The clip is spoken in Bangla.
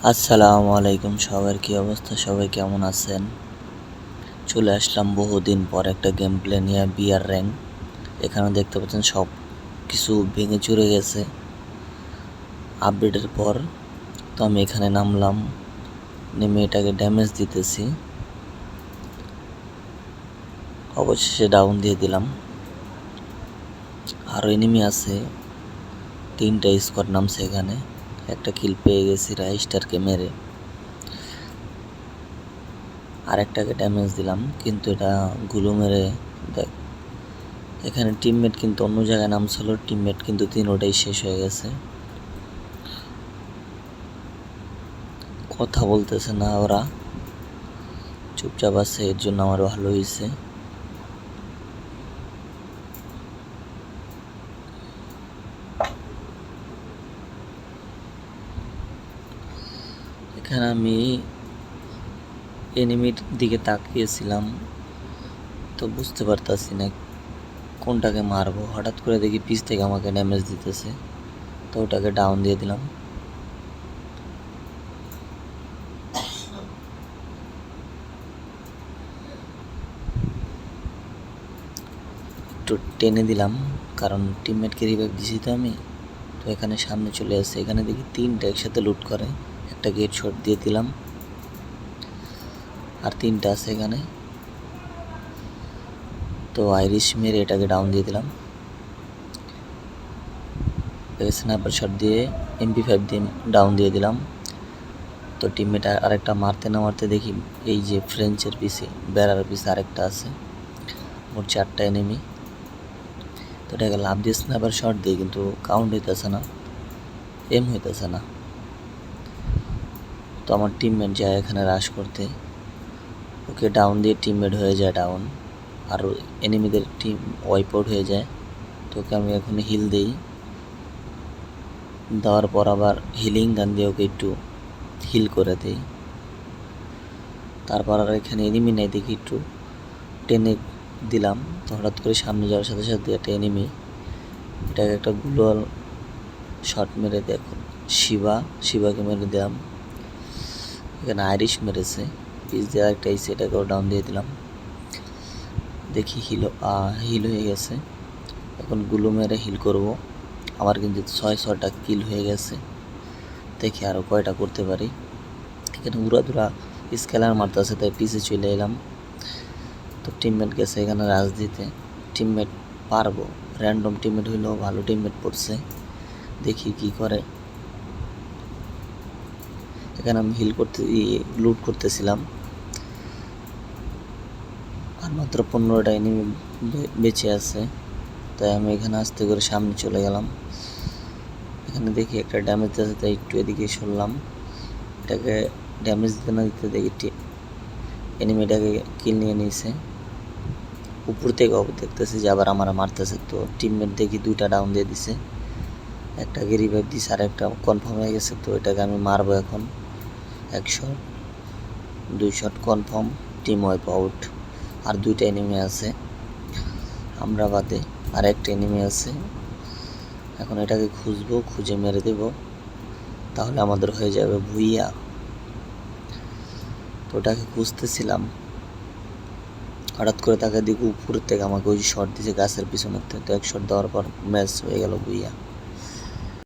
আসসালামু আলাইকুম, সবার কি অবস্থা? সবাই কেমন আছেন? চলে আসলাম বহুদিন পর একটা গেম প্লে নিয়ে, বিআর র্যাঙ্ক। এখানে দেখতে পাচ্ছেন সব কিছু ভেঙে চুরে গেছে আপডেটের পর। তো আমি এখানে নামলাম, নেমে এটাকে ড্যামেজ দিতেছি, অবশেষে ডাউন দিয়ে দিলাম। আরও এনিমি আছে, 3টা স্কোয়াড নামছে এখানে। একটা কিল পেয়ে গেছি রাইস্টারকে মেরে, আরেকটাকে ড্যামেজ দিলাম, কিন্তু এটা গুলো মেরে দেখ। এখানে টিমমেট কিন্তু অন্য জায়গায় নামছিল, টিমমেট কিন্তু তিনোটাই শেষ হয়ে গেছে। কথা বলতেছে না ওরা, চুপচাপ আছে, এর জন্য আমার ভালো হয়েছে। এখানে আমি এনিমির দিকে তাকিয়েছিলাম, তো বুঝতে পারতাছি না কোনটাকে মারবো। হঠাৎ করে দেখি পিছ থেকে আমাকে ড্যামেজ দিতেছে, তো ওটাকে ডাউন দিয়ে দিলাম। একটু টেনে দিলাম, কারণ টিমমেটকে রিভাইভ দিছি তো আমি। তো এখানে সামনে চলে আসছে, এখানে দেখি 3টা একসাথে লুট করে। একটা গেট শট দিয়ে দিলাম, আর 3টা আছে এখানে। তো আইরিশ মেরে এটাকে ডাউন দিয়ে দিলাম। স্নাইপার শট দিয়ে MP5 দিয়ে ডাউন দিয়ে দিলাম। তো টিমমেট আরেকটা মারতে না মারতে দেখি এই যে ফ্রেঞ্চের পিছে, বেড়ার পিছে আরেকটা আছে। মোট 4টা এনিমি। তো এটাকে লাভ দিয়ে স্নাইপার শট দিয়ে, কিন্তু কাউন্ট হইতেছে না, এম হইতেছে না। তো আমার টিমমেট যায় এখানে রাশ করতে, ওকে ডাউন দিয়ে টিমমেট হয়ে যায় ডাউন, আর এনিমিদের টিম ওয়াইপ আউট হয়ে যায়। তো ওকে আমি এখন হিল দিই, দেওয়ার পর আবার হিলিং গান দিয়ে ওকে একটু হিল করে দিই। তারপর আর এখানে এনিমি নেই দেখি, একটু টেনে দিলাম। তো হঠাৎ করে সামনে যাওয়ার সাথে সাথে একটা এনিমি, এটাকে একটা গ্লোয়াল শট মেরে দেখো, শিবাকে মেরে দিলাম। এখানে আইরিশ মেরেছে, পিস দিয়ে একটা এসে এটাকেও ডাউন দিয়ে দিলাম। দেখি হিল হয়ে গেছে। এখন গুলো মেরে হিল করব। আমার কিন্তু 6টা কিল হয়ে গেছে, দেখি আরও কয়টা করতে পারি। এখানে উড়াধুরা স্কেলার মারতেছে, তাই পিছে চলে এলাম। তো টিমমেট গেছে এখানে রাজ দিতে, টিমমেট পারবো, র্যান্ডম টিমমেট হইলেও ভালো টিমমেট পড়ছে, দেখি কি করে। এখানে আমি লুট করতেছিলাম, আর মাত্র 15টা এনিমি বেঁচে আছে। তাই আমি এখানে আস্তে করে সামনে চলে গেলাম। এখানে দেখি একটা ড্যামেজ আছে, তাই একটু এদিকে সরলাম। এটাকে ড্যামেজ দিতে না দিতে দেখি এনিমিটাকে কিল নিয়ে নিয়েছে। উপর থেকে দেখতেছি যে আবার আমার মারতেছে, তো টিমমেট দেখি 2টা ডাউন দিয়ে দিছে, একটাকে রিভাইভ দিছে, আর একটা কনফার্ম হয়ে গেছে। তো এটাকে আমি মারবো এখন, 1 shot 2 shot confirm, team wipe out. আর 2টা এনিমি আছে আমরা বাদে, আর একটা এনিমি আছে। এখন এটাকে খুঁজবো, খুঁজে মেরে দেব, তাহলে আমাদের হয়ে যাবে ভুইয়া। তো ওটাকে খুঁজতেছিলাম, হঠাৎ করে তাকে দিকে উপর থেকে আমাকে ওই শট দিয়েছে গাছের পিছনের থেকে। তো 1 শট দেওয়ার পর ম্যাচ হয়ে গেল ভুইয়া।